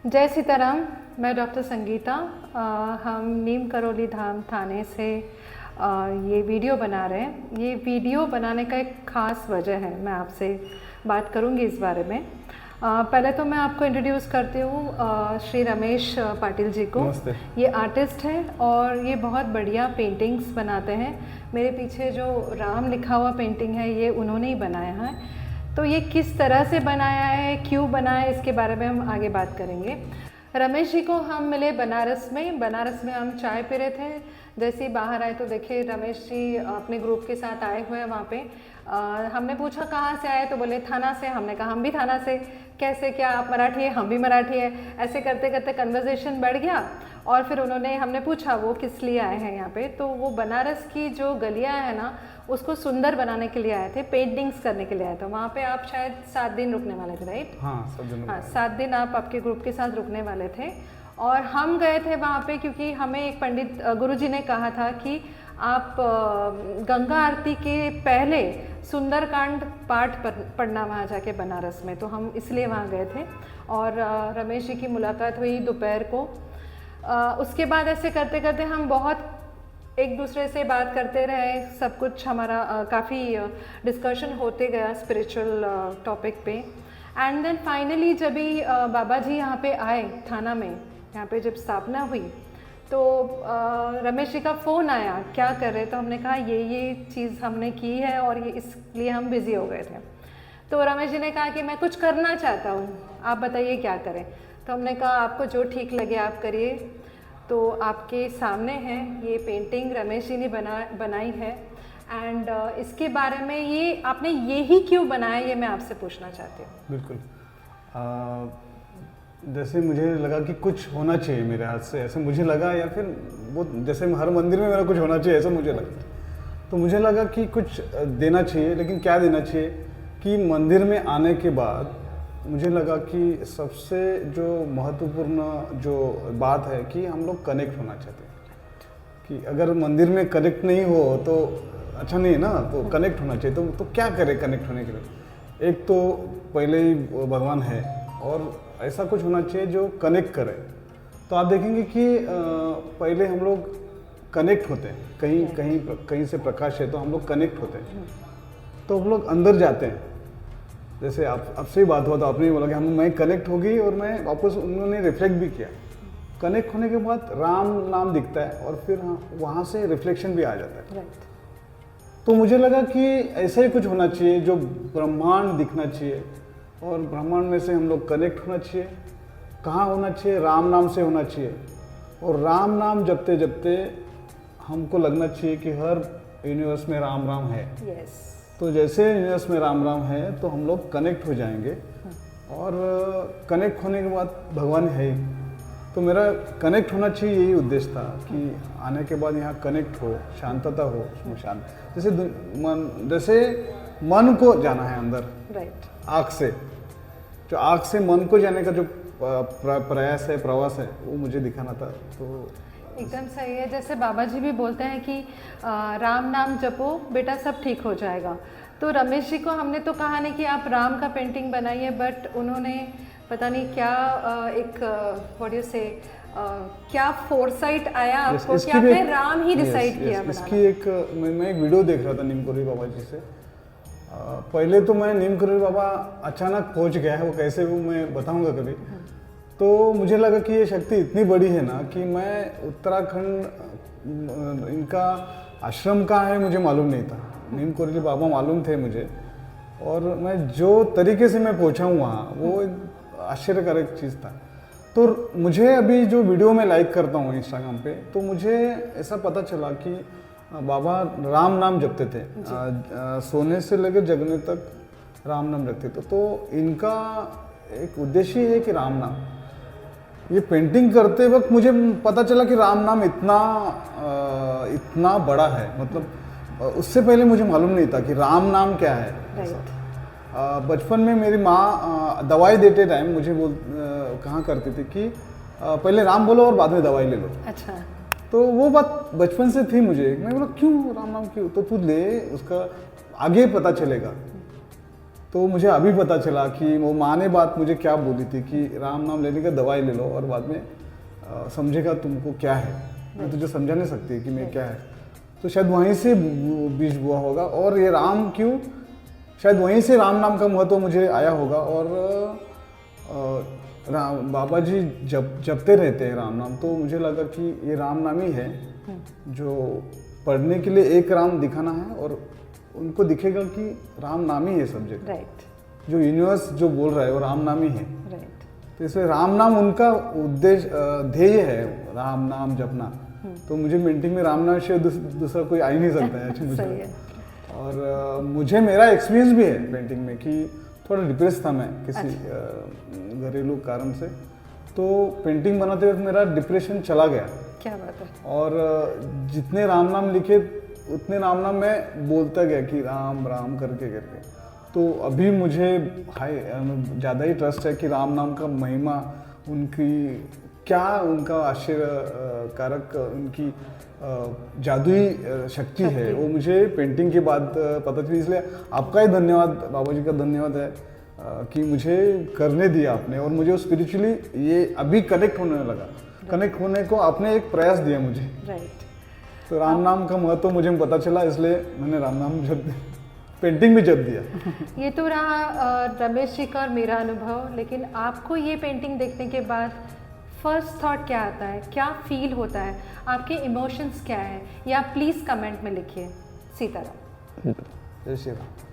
जय सीताराम। मैं डॉक्टर संगीता। हम नीम करौली धाम थाने से ये वीडियो बना रहे हैं। ये वीडियो बनाने का एक ख़ास वजह है, मैं आपसे बात करूंगी इस बारे में। पहले तो मैं आपको इंट्रोड्यूस करती हूँ श्री रमेश पाटिल जी को। नमस्ते। ये आर्टिस्ट हैं और ये बहुत बढ़िया पेंटिंग्स बनाते हैं। मेरे पीछे जो राम लिखा हुआ पेंटिंग है ये उन्होंने ही बनाया है। तो ये किस तरह से बनाया है, क्यों बनाया है, इसके बारे में हम आगे बात करेंगे। रमेश जी को हम मिले बनारस में हम चाय पी रहे थे। जैसे ही बाहर आए तो देखे रमेश जी अपने ग्रुप के साथ आए हुए हैं वहाँ पे। हमने पूछा कहाँ से आए, तो बोले थाना से। हमने कहा हम भी थाना से। कैसे, क्या आप मराठी है? हम भी मराठी है। ऐसे करते करते कन्वर्सेशन बढ़ गया और फिर हमने पूछा वो किस लिए आए हैं यहाँ पे। तो वो बनारस की जो गलियाँ हैं ना उसको सुंदर बनाने के लिए आए थे, पेंटिंग्स करने के लिए आए थे। वहाँ पे आप शायद 7 दिन रुकने वाले थे, राइट? हाँ, 7 दिन। हाँ, 7 दिन आप आपके ग्रुप के साथ रुकने वाले थे। और हम गए थे वहाँ पे क्योंकि हमें एक पंडित गुरुजी ने कहा था कि आप गंगा आरती के पहले सुंदरकांड पाठ पढ़ना वहाँ जाके बनारस में। तो हम इसलिए वहाँ गए थे और रमेश जी की मुलाकात हुई दोपहर को। उसके बाद ऐसे करते करते हम बहुत एक दूसरे से बात करते रहे। सब कुछ हमारा काफ़ी डिस्कशन होते गया स्पिरिचुअल टॉपिक पे। एंड देन फाइनली जब भी बाबा जी यहाँ पे आए थाना में, यहाँ पे जब स्थापना हुई तो रमेश जी का फ़ोन आया, क्या कर रहे? तो हमने कहा ये चीज़ हमने की है और ये इसलिए हम बिज़ी हो गए थे। तो रमेश जी ने कहा कि मैं कुछ करना चाहता हूँ, आप बताइए क्या करें। तो हमने कहा आपको जो ठीक लगे आप करिए। तो आपके सामने है ये पेंटिंग रमेश जी ने बनाई है। एंड इसके बारे में ये आपने ये ही क्यों बनाया, ये मैं आपसे पूछना चाहती हूँ। बिल्कुल। जैसे मुझे लगा कि कुछ होना चाहिए मेरे हाथ से, ऐसे मुझे लगा, या फिर वो जैसे हर मंदिर में मेरा कुछ होना चाहिए ऐसा मुझे लगा। तो मुझे लगा कि कुछ देना चाहिए, लेकिन क्या देना चाहिए कि मंदिर में आने के बाद मुझे लगा कि सबसे जो महत्वपूर्ण जो बात है कि हम लोग कनेक्ट होना चाहते हैं। कि अगर मंदिर में कनेक्ट नहीं हो तो अच्छा नहीं है ना, तो कनेक्ट होना चाहिए। तो क्या करें कनेक्ट होने के लिए? एक तो पहले ही भगवान है और ऐसा कुछ होना चाहिए जो कनेक्ट करे। तो आप देखेंगे कि पहले हम लोग कनेक्ट होते हैं, कहीं से प्रकाश है तो हम लोग कनेक्ट होते हैं। तो हम लोग अंदर जाते हैं। जैसे आपसे ही बात हुआ तो आपने ही बोला कि मैं कनेक्ट हो गई और मैं वापस, उन्होंने रिफ्लेक्ट भी किया। कनेक्ट होने के बाद राम नाम दिखता है और फिर वहाँ से रिफ्लेक्शन भी आ जाता है। तो मुझे लगा कि ऐसा ही कुछ होना चाहिए जो ब्रह्मांड दिखना चाहिए और ब्रह्मांड में से हम लोग कनेक्ट होना चाहिए। कहाँ होना चाहिए? राम नाम से होना चाहिए। और राम नाम जपते जपते हमको लगना चाहिए कि हर यूनिवर्स में राम राम है। तो जैसे यूनिवर्स में राम राम है तो हम लोग कनेक्ट हो जाएंगे और कनेक्ट होने के बाद भगवान है ही। तो मेरा कनेक्ट होना चाहिए, यही उद्देश्य था कि आने के बाद यहाँ कनेक्ट हो, शांतता हो, शांत। जैसे मन को जाना है अंदर, राइट। आँख से, जो आँख से मन को जाने का जो प्रयास है, प्रवास है, वो मुझे दिखाना था। तो एकदम सही है। जैसे बाबा जी भी बोलते हैं कि राम नाम जपो बेटा सब ठीक हो जाएगा। तो रमेश जी को हमने तो कहा नहीं कि आप राम का पेंटिंग बनाइए, बट उन्होंने पता नहीं क्या व्हाट यू से क्या फोरसाइट आया आपको कि आपने राम ही डिसाइड किया बनाना। इसकी एक मैं एक वीडियो देख रहा था नीम करौली बाबा जी से। पहले तो मैं नीम करौली बाबा अचानक पहुंच गया है, वो कैसे वो मैं बताऊंगा कभी। तो मुझे लगा कि ये शक्ति इतनी बड़ी है ना कि मैं उत्तराखंड, इनका आश्रम कहाँ है मुझे मालूम नहीं था। नीम करौली बाबा मालूम थे मुझे, और मैं जो तरीके से मैं पहुंचा हूँ वहाँ, वो एक आश्चर्यकारक चीज़ था। तो मुझे अभी जो वीडियो में लाइक करता हूँ इंस्टाग्राम पे, तो मुझे ऐसा पता चला कि बाबा राम नाम जपते थे, सोने से लेकर जगने तक राम नाम रखते थे। तो इनका एक उद्देश्य है कि राम नाम। ये पेंटिंग करते वक्त मुझे पता चला कि राम नाम इतना बड़ा है। मतलब उससे पहले मुझे मालूम नहीं था कि राम नाम क्या है। बचपन में मेरी माँ दवाई देते टाइम मुझे कहा करती थी कि पहले राम बोलो और बाद में दवाई ले लो। अच्छा। तो वो बात बचपन से थी मुझे। मैं बोला क्यों राम नाम क्यों? तो तू ले, उसका आगे पता चलेगा। तो मुझे अभी पता चला कि वो माँ ने बात मुझे क्या बोली थी कि राम नाम लेने का दवाई ले लो और बाद में समझेगा तुमको क्या है, मैं तुझे समझा नहीं सकती कि मैं क्या है। तो शायद वहीं से बीज हुआ होगा। और ये राम क्यों, शायद वहीं से राम नाम का महत्व मुझे आया होगा। और बाबा जी जपते रहते हैं राम नाम, तो मुझे लगा कि ये राम नाम ही है जो पढ़ने के लिए एक राम दिखाना है और उनको दिखेगा कि राम नाम ही है सब्जेक्ट। राइट। जो यूनिवर्स जो बोल रहा है वो राम नाम ही है। राइट। तो इसलिए राम नाम उनका उद्देश्य ध्येय है, राम नाम जपना। तो मुझे पेंटिंग में राम नाम से दूसरा कोई आ ही नहीं सकता है मुझे। सही है। और मुझे मेरा एक्सपीरियंस भी है पेंटिंग में कि थोड़ा डिप्रेस था मैं किसी घरेलू कारण से, तो पेंटिंग बनाते वक्त मेरा डिप्रेशन चला गया। क्या बात है। और जितने राम नाम लिखे उतने राम नाम मैं बोलता गया कि राम राम करके करके। तो अभी मुझे ज़्यादा ही ट्रस्ट है कि राम नाम का महिमा, उनकी क्या, उनका आश्चर्य कारक, उनकी जादुई शक्ति है, वो मुझे पेंटिंग के बाद पता चली। इसलिए आपका ही धन्यवाद, बाबा जी का धन्यवाद है कि मुझे करने दिया आपने, और मुझे स्पिरिचुअली ये अभी कनेक्ट होने लगा। कनेक्ट होने को आपने एक प्रयास दिया मुझे। राइट। तो राम नाम का महत्व मुझे पता चला, इसलिए मैंने राम नाम जप दिया, पेंटिंग भी जप दिया। ये तो रहा रमेश जी का और मेरा अनुभव। लेकिन आपको ये पेंटिंग देखने के बाद फर्स्ट थॉट क्या आता है, क्या फील होता है, आपके इमोशंस क्या है, या प्लीज़ कमेंट में लिखिए। सीताराम। जय श्री राम।